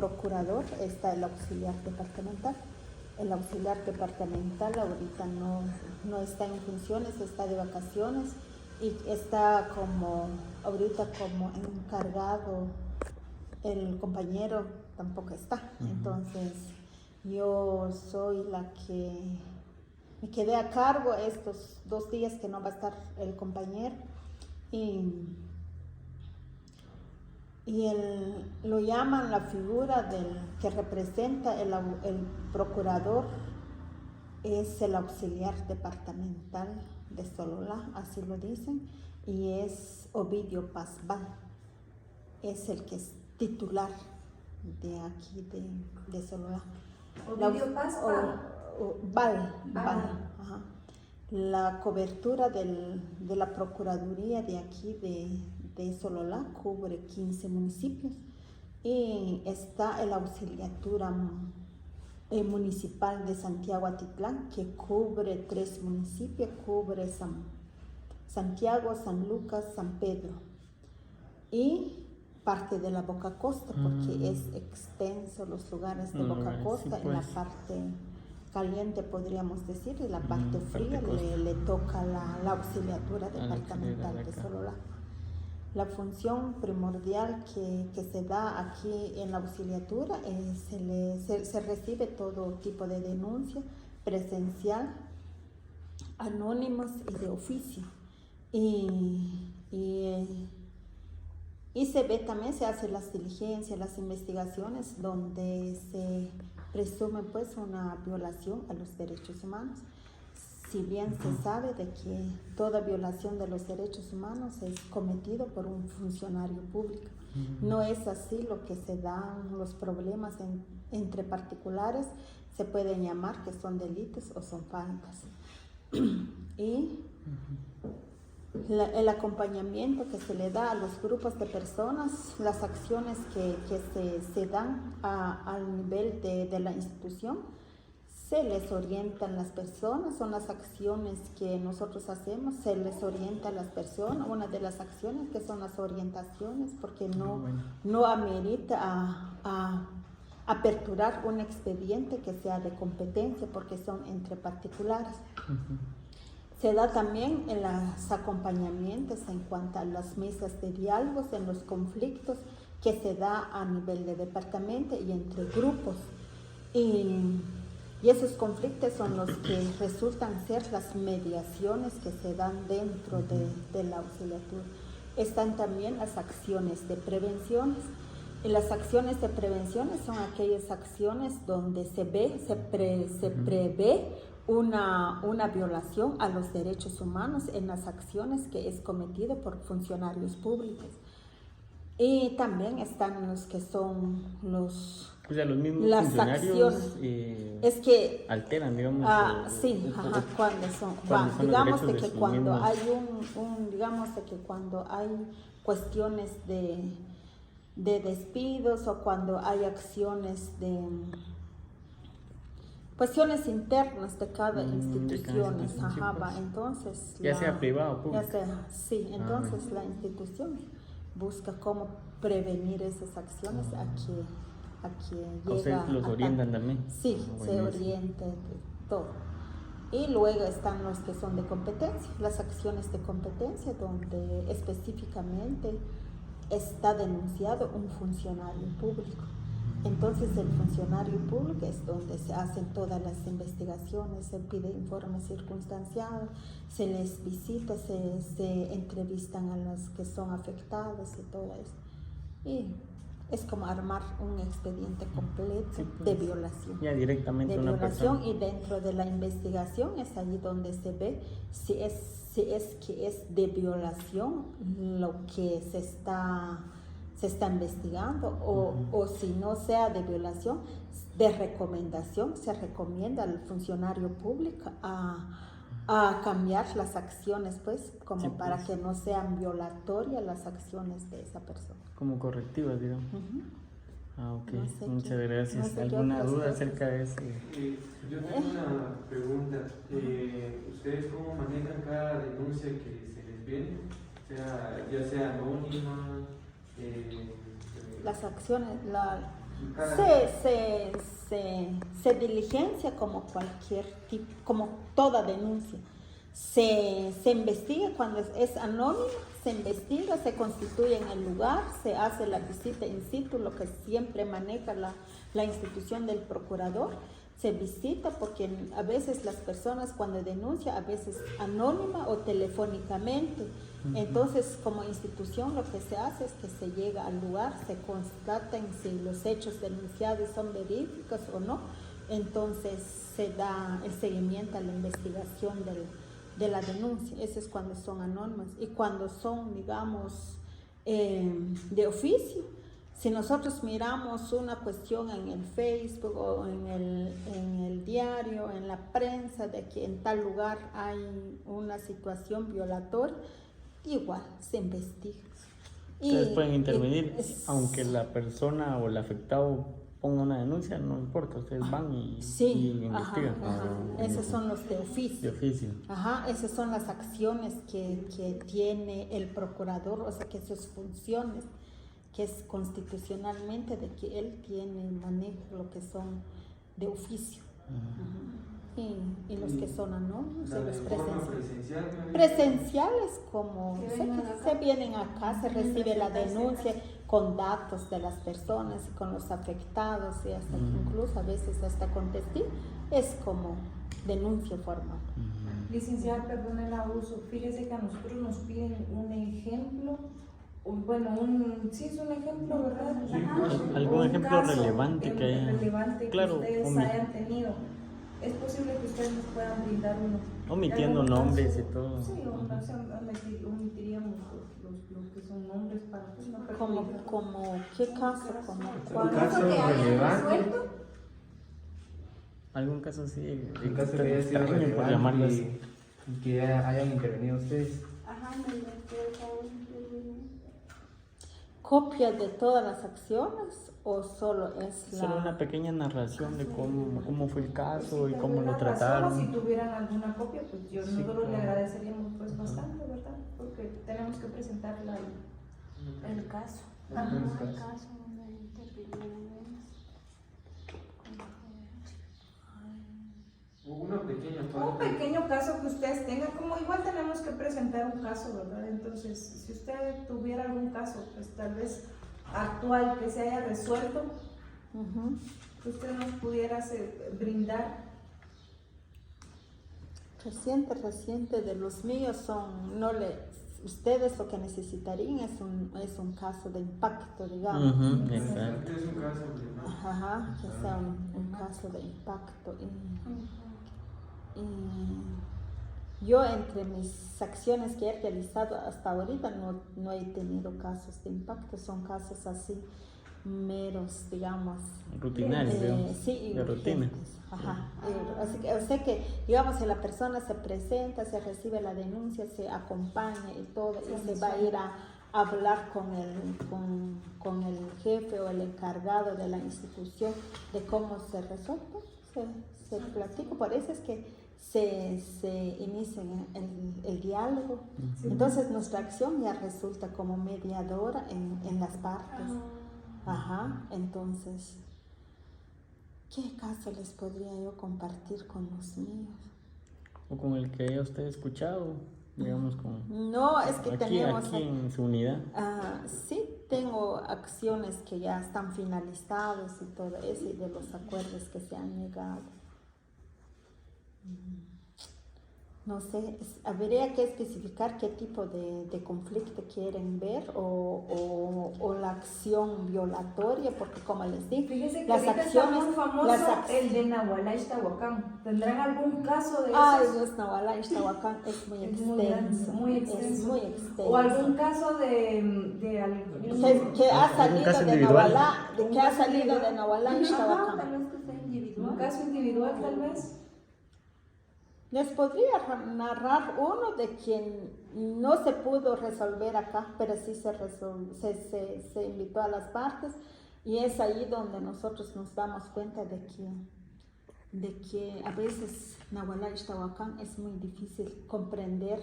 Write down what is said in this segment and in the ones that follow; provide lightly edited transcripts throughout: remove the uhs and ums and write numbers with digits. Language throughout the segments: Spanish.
procurador está el auxiliar departamental. El auxiliar departamental ahorita no está en funciones, está de vacaciones y está ahorita como encargado, el compañero tampoco está. Entonces yo soy la que me quedé a cargo estos 2 días que no va a estar el compañero lo llaman la figura que representa el procurador, es el auxiliar departamental de Sololá, así lo dicen, y es Ovidio Pazval, es el que es titular de aquí de Sololá. Ovidio Pazval. Val. Ajá. La cobertura de la Procuraduría de aquí de Sololá cubre 15 municipios y está la auxiliatura municipal de Santiago Atitlán, que cubre 3 municipios, cubre Santiago, San Lucas, San Pedro y parte de la Boca Costa, porque es extenso los lugares de Boca Costa. Sí, pues. En la parte caliente podríamos decir, y la parte fría le toca la auxiliatura departamental de Sololá. La función primordial que se da aquí en la auxiliatura se recibe todo tipo de denuncia presencial, anónimas y de oficio. Y se ve también, se hacen las diligencias, las investigaciones donde se presume pues una violación a los derechos humanos. Si bien se sabe de que toda violación de los derechos humanos es cometido por un funcionario público. No es así lo que se dan los problemas entre particulares, se pueden llamar que son delitos o son faltas. Y el acompañamiento que se le da a los grupos de personas, las acciones que se dan al nivel de la institución, se les orientan las personas, son las acciones que nosotros hacemos, se les orienta a las personas, una de las acciones que son las orientaciones, porque no amerita a aperturar un expediente que sea de competencia, porque son entre particulares. Se da también en los acompañamientos en cuanto a las mesas de diálogos, en los conflictos que se da a nivel de departamento y entre grupos. Y esos conflictos son los que resultan ser las mediaciones que se dan dentro de la auxiliatura. Están también las acciones de prevenciones. Y las acciones de prevenciones son aquellas acciones donde se prevé una violación a los derechos humanos en las acciones que es cometido por funcionarios públicos. Y también están los que son los mismos las funcionarios acciones es que alteran, digamos. Sí, digamos de que cuando hay digamos de que cuando hay cuestiones de despidos o cuando hay acciones cuestiones internas de cada institución, entonces ya sea privado o público. Entonces la institución busca cómo prevenir esas acciones a que llega. ¿Ustedes los orientan también? Sí, se orienta todo. Y luego están los que son de competencia, las acciones de competencia, donde específicamente está denunciado un funcionario público. Entonces el funcionario público es donde se hacen todas las investigaciones, se pide informe circunstancial, se les visita, se entrevistan a los que son afectados y todo eso. Y es como armar un expediente completo de violación. Ya directamente de una violación persona. Y dentro de la investigación es allí donde se ve si es de violación lo que se está investigando o si no sea de violación, de recomendación, se recomienda al funcionario público a cambiar las acciones, pues, como para que no sean violatorias las acciones de esa persona. Como correctivas, digamos. Ok, No sé muchas gracias. no sé ¿Alguna duda acerca de eso? Yo tengo una pregunta. ¿Ustedes cómo manejan cada denuncia que se les viene? Ya sea anónima. Las acciones, Se diligencia como cualquier tipo, como toda denuncia. Se investiga cuando es anónima, se investiga, se constituye en el lugar, se hace la visita in situ, lo que siempre maneja la institución del procurador. Se visita porque a veces las personas cuando denuncian, a veces anónima o telefónicamente. Entonces, como institución, lo que se hace es que se llega al lugar, se constatan si los hechos denunciados son verídicos o no. Entonces, se da el seguimiento a la investigación de la denuncia. Eso es cuando son anónimas. Y cuando son, digamos, de oficio, si nosotros miramos una cuestión en el Facebook o en el diario, en la prensa, de que en tal lugar hay una situación violatoria, igual se investiga. Ustedes pueden intervenir, aunque la persona o el afectado ponga una denuncia, no importa, ustedes van y investigan. Esos son los de oficio. De oficio. Esas son las acciones que tiene el procurador, o sea, que sus funciones, que es constitucionalmente de que él tiene manejo lo que son de oficio. Y los que son anónimos y los presenciales, como se vienen acá, se recibe la denuncia con datos de las personas y con los afectados y hasta incluso a veces hasta con testigos, es como denuncia formal. Licenciada, perdone el abuso, fíjese que a nosotros nos piden un ejemplo. Sí es un ejemplo, ¿verdad? Algún ejemplo relevante que haya. Relevante que ustedes hayan tenido. Es posible que ustedes nos puedan brindar uno. Omitiendo nombres y todo. Sí, omitiríamos los que son nombres para pues, no perjudicar. Como ¿qué caso? ¿Un caso relevante? Algún caso así. Un caso que haya sido extraño, por llamarlo relevante así. y que hayan intervenido ustedes. ¿Copia de todas las acciones o solo es Solo una pequeña narración de cómo fue el caso y cómo lo trataron? Si tuvieran alguna copia, pues nosotros le agradeceríamos pues bastante, ¿verdad? Porque tenemos que presentarla el caso. El caso donde intervinieron. Un pequeño caso que ustedes tengan, como igual tenemos que presentar un caso, ¿verdad? Entonces, si usted tuviera algún caso, pues tal vez actual que se haya resuelto, que usted nos pudiera brindar. Reciente de los míos ustedes lo que necesitarían es un caso de impacto, digamos. Exacto. Es un caso de que sea un caso de impacto. Y yo entre mis acciones que he realizado hasta ahorita no he tenido casos de impacto, son casos así meros, digamos, rutinarios, sí, de rutina. Así que, o sea que, digamos, si la persona se presenta, se recibe la denuncia, se acompaña y todo, y se va a ir a hablar con el jefe o el encargado de la institución de cómo se resuelve, se platica. Por eso es que se inicia el diálogo. Entonces nuestra acción ya resulta como mediadora en las partes. Entonces, ¿qué caso les podría yo compartir con los míos? O con el que haya usted escuchado, digamos, No, es que tenemos aquí en su unidad. Sí, tengo acciones que ya están finalizadas y todo eso, y de los acuerdos que se han llegado. No sé, habría que especificar qué tipo de conflicto quieren ver o la acción violatoria, porque como les dije, fíjese que las ahorita acciones, está muy famoso el de Nahualá-Ixtahuacán. ¿Tendrán algún caso de Ay, esos? Dios, Nahualá-Ixtahuacán es muy extenso. Muy extenso. Es muy extenso. O algún caso de algún... que ha salido caso de individual. Nahualá-Ixtahuacán. Tal vez que sea individual. Un caso individual, tal vez. Les podría narrar uno de quien no se pudo resolver acá, pero sí se invitó a las partes, y es ahí donde nosotros nos damos cuenta de que a veces Nahualá-Ixtahuacán es muy difícil comprender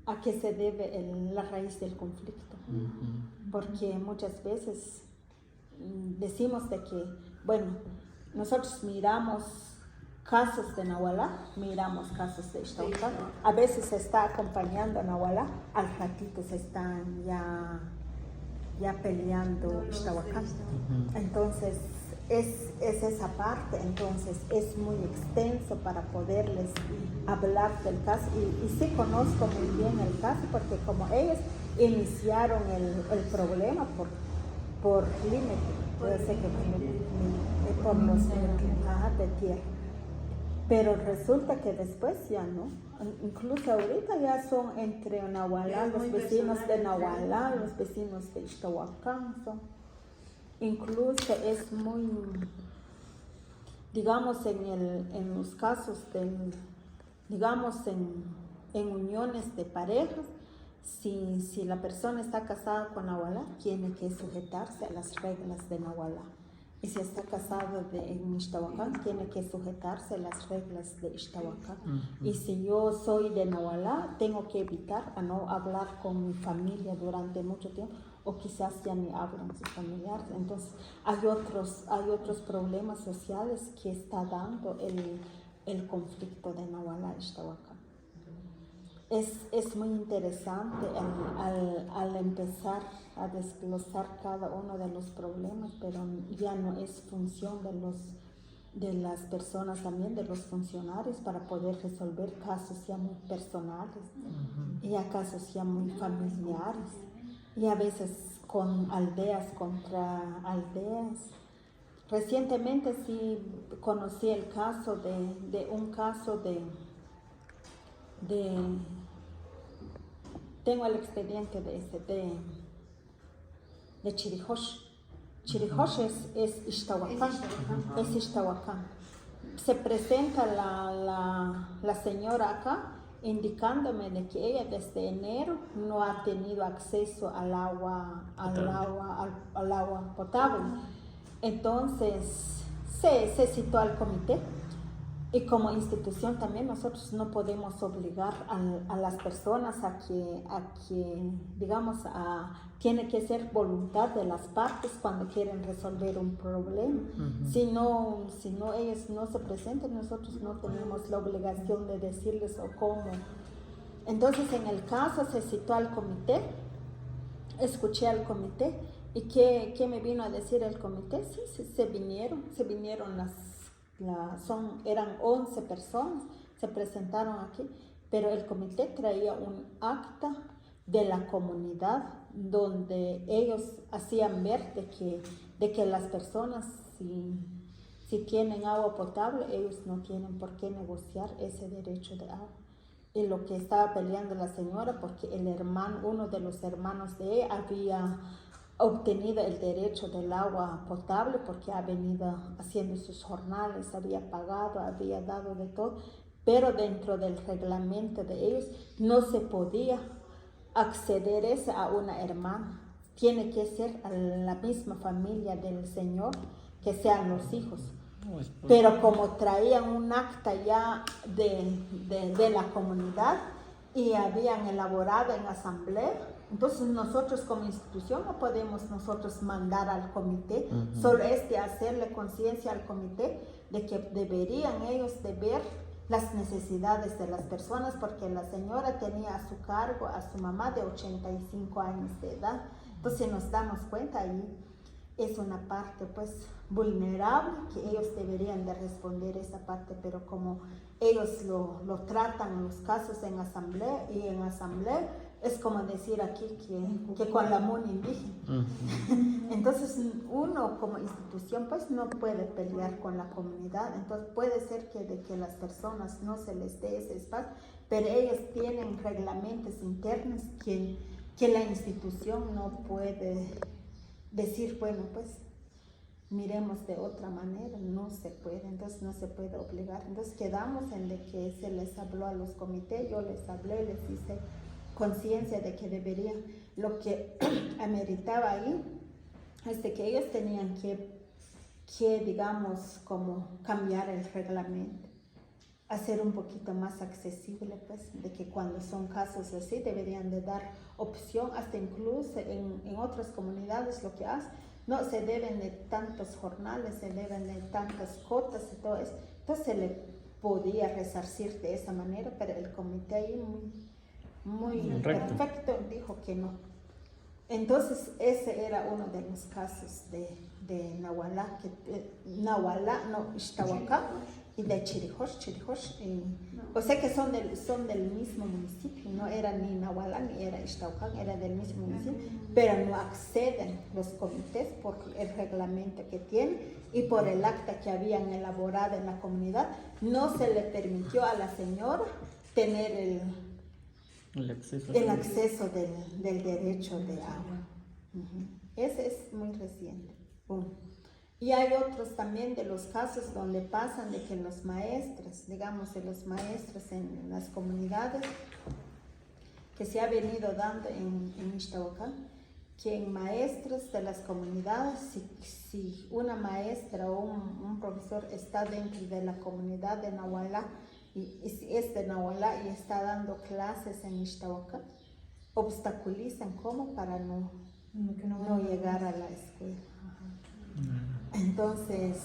a qué se debe la raíz del conflicto, porque muchas veces decimos de que, bueno, nosotros miramos casos de Nahualá, miramos casos de Ixtahuacán. A veces se está acompañando a Nahualá, al ratito se están ya peleando Ixtahuacán. Entonces, es esa parte, entonces es muy extenso para poderles hablar del caso. Y sí conozco muy bien el caso, porque como ellos iniciaron el problema por límite, yo sé que por los de tierra. Pero resulta que después ya no. Incluso ahorita ya son entre Nahualá, los vecinos de Nahualá, los vecinos de Ixtahuacán son. Incluso es muy, digamos, en los casos digamos, en uniones de parejas, si la persona está casada con Nahualá, tiene que sujetarse a las reglas de Nahualá. Y si está casado en Ixtahuacán, tiene que sujetarse a las reglas de Ixtahuacán. Y si yo soy de Nahualá, tengo que evitar a no hablar con mi familia durante mucho tiempo, o quizás ya ni hablan sus familiares. Entonces, hay otros problemas sociales que está dando el conflicto de Nahualá y Ixtahuacán. Es muy interesante al empezar a desglosar cada uno de los problemas, pero ya no es función de las personas, también de los funcionarios, para poder resolver casos ya muy personales, y a casos ya muy familiares, y a veces con aldeas contra aldeas. Recientemente sí conocí el caso tengo el expediente de Chirijosh. Chirijosh es Ixtahuacán. Es Ixtahuacán. Se presenta la señora acá indicándome de que ella desde enero no ha tenido acceso al agua potable. Entonces se citó al comité. Y como institución también nosotros no podemos obligar a las personas a que digamos, tiene que ser voluntad de las partes cuando quieren resolver un problema. Si no ellos no se presentan, nosotros no tenemos la obligación de decirles o cómo. Entonces, en el caso se citó al comité, escuché al comité, y ¿qué me vino a decir el comité? Sí, se vinieron eran 11 personas, se presentaron aquí, pero el comité traía un acta de la comunidad donde ellos hacían ver de que las personas, si tienen agua potable, ellos no tienen por qué negociar ese derecho de agua. Y lo que estaba peleando la señora, porque uno de los hermanos de ella había obtenido el derecho del agua potable porque ha venido haciendo sus jornales, había pagado, había dado de todo, pero dentro del reglamento de ellos no se podía acceder a una hermana. Tiene que ser a la misma familia del señor, que sean los hijos. Pero como traían un acta ya de la comunidad y habían elaborado en asamblea, entonces nosotros como institución no podemos nosotros mandar al comité, solo es de hacerle conciencia al comité de que deberían ellos de ver las necesidades de las personas, porque la señora tenía a su cargo a su mamá de 85 años de edad. Entonces nos damos cuenta, ahí es una parte pues vulnerable que ellos deberían de responder esa parte, pero como ellos lo tratan los casos en asamblea, y en asamblea es como decir aquí que con la mano indígena. Entonces uno como institución pues no puede pelear con la comunidad. Entonces puede ser de que las personas no se les dé ese espacio, pero ellos tienen reglamentos internos que la institución no puede decir, bueno, pues miremos de otra manera. No se puede, entonces no se puede obligar. Entonces quedamos en de que se les habló a los comités, yo les hablé, les hice conciencia de que deberían, lo que ameritaba ahí es de que ellos tenían que digamos, como cambiar el reglamento, hacer un poquito más accesible, pues, de que cuando son casos así deberían de dar opción, hasta incluso en otras comunidades lo que hacen, no, se deben de tantos jornales, se deben de tantas cuotas y todo eso. Entonces se le podía resarcir de esa manera, pero el comité ahí muy perfecto dijo que no. Entonces ese era uno de los casos de Nahualá, Ixtahuacán y de Chirijosh. O sea que son del mismo municipio, no era ni Nahualá ni era Ixtahuacán, era del mismo municipio, pero no acceden los comités por el reglamento que tienen y por el acta que habían elaborado en la comunidad. No se le permitió a la señora tener el acceso del derecho de agua. Ese es muy reciente. Y hay otros también de los casos donde pasan de que los maestros, digamos, de los maestros en las comunidades, que se ha venido dando en Ixtahuacán, que en maestros de las comunidades, si una maestra o un profesor está dentro de la comunidad de Nahualá, y si es de Nahualá y está dando clases en Ixtahuacán, obstaculizan como para no llegar a la escuela. Entonces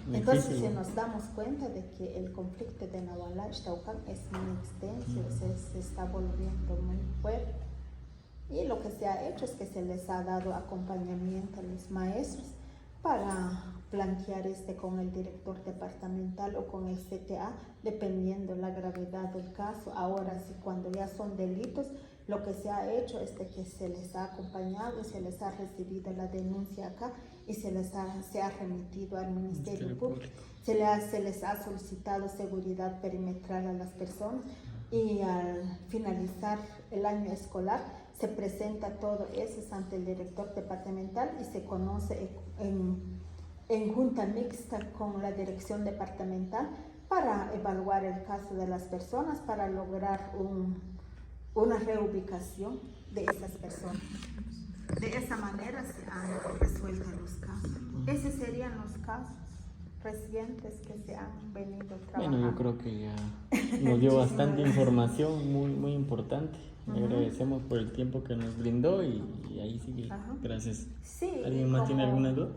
si nos damos cuenta de que el conflicto de Nahualá Ixtahuacán es muy extenso, se está volviendo muy fuerte. Y lo que se ha hecho es que se les ha dado acompañamiento a los maestros para plantear con el director departamental o con el CTA, dependiendo la gravedad del caso. Ahora, si cuando ya son delitos, lo que se ha hecho es de que se les ha acompañado, se les ha recibido la denuncia acá y se ha remitido al Ministerio Público. Se les ha solicitado seguridad perimetral a las personas y al finalizar el año escolar se presenta todo eso ante el director departamental y se conoce en junta mixta con la dirección departamental para evaluar el caso de las personas, para lograr una reubicación de esas personas. De esa manera se han resuelto los casos. Esos serían los casos recientes que se han venido trabajando. Bueno, yo creo que ya nos dio bastante información muy importante. Le agradecemos por el tiempo que nos brindó y ahí sigue. Gracias. Sí, ¿Alguien más tiene alguna duda?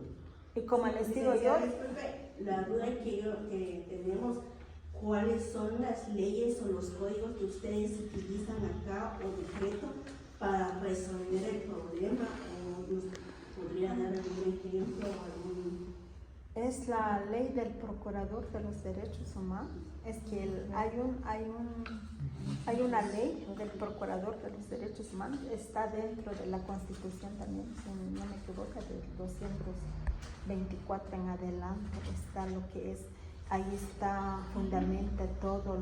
Y como les digo yo, la duda que tenemos, ¿cuáles son las leyes o los códigos que ustedes utilizan acá o decreto para resolver el problema? ¿O nos podría dar algún ejemplo o algún...? Es la ley del Procurador de los Derechos Humanos. Es que hay una ley del Procurador de los Derechos Humanos, está dentro de la Constitución también, si no me equivoco, del 224 en adelante está lo que es, ahí está fundamenta todo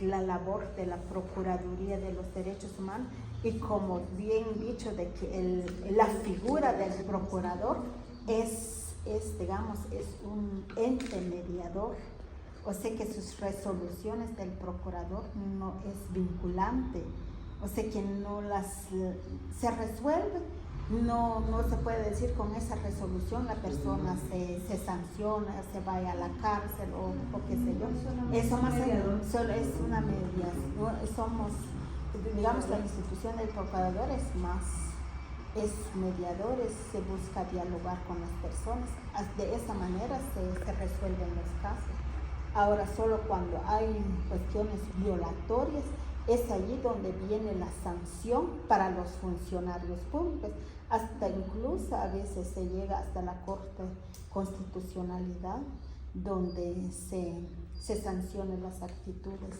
la labor de la Procuraduría de los Derechos Humanos, y como bien dicho de que la figura del procurador es un ente mediador, o sea que sus resoluciones del procurador no es vinculante, o sea que se resuelve, no se puede decir con esa resolución la persona se sanciona, se vaya a la cárcel o qué sé yo. Eso más solo es una mediación, digamos, la institución del procurador es mediador, se busca dialogar con las personas, de esa manera se resuelven los casos. Ahora, solo cuando hay cuestiones violatorias, es allí donde viene la sanción para los funcionarios públicos, hasta incluso a veces se llega hasta la Corte Constitucionalidad, donde se sancionan las actitudes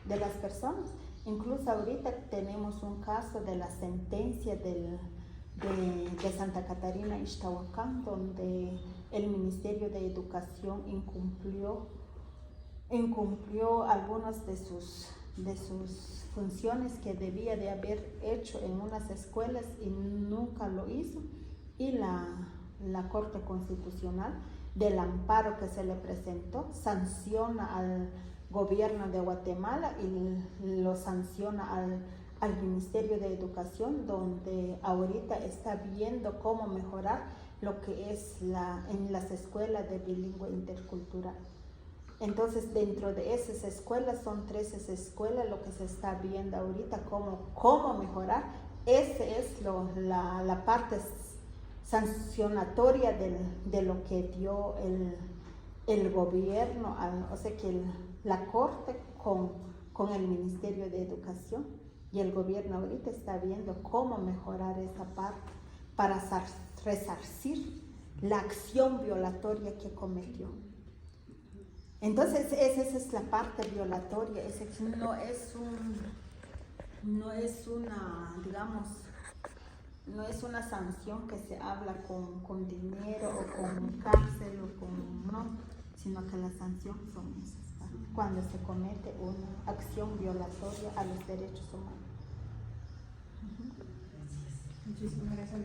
de las personas. Incluso ahorita tenemos un caso de la sentencia de Santa Catarina Ixtahuacán, donde el Ministerio de Educación incumplió algunas de sus funciones que debía de haber hecho en unas escuelas y nunca lo hizo, y la Corte Constitucional, del amparo que se le presentó, sanciona al gobierno de Guatemala y lo sanciona al Ministerio de Educación, donde ahorita está viendo cómo mejorar lo que es en las escuelas de bilingüe intercultural. Entonces, dentro de esas escuelas, son 13 escuelas, lo que se está viendo ahorita, cómo mejorar esa es la parte sancionatoria de lo que dio el gobierno, o sea que la Corte con el Ministerio de Educación, y el gobierno ahorita está viendo cómo mejorar esa parte para resarcir la acción violatoria que cometió. Entonces esa es la parte violatoria, no es una, digamos, no es una sanción que se habla con dinero o con cárcel o con, no, sino que la sanción son esas, cuando se comete una acción violatoria a los derechos humanos. Muchísimas gracias.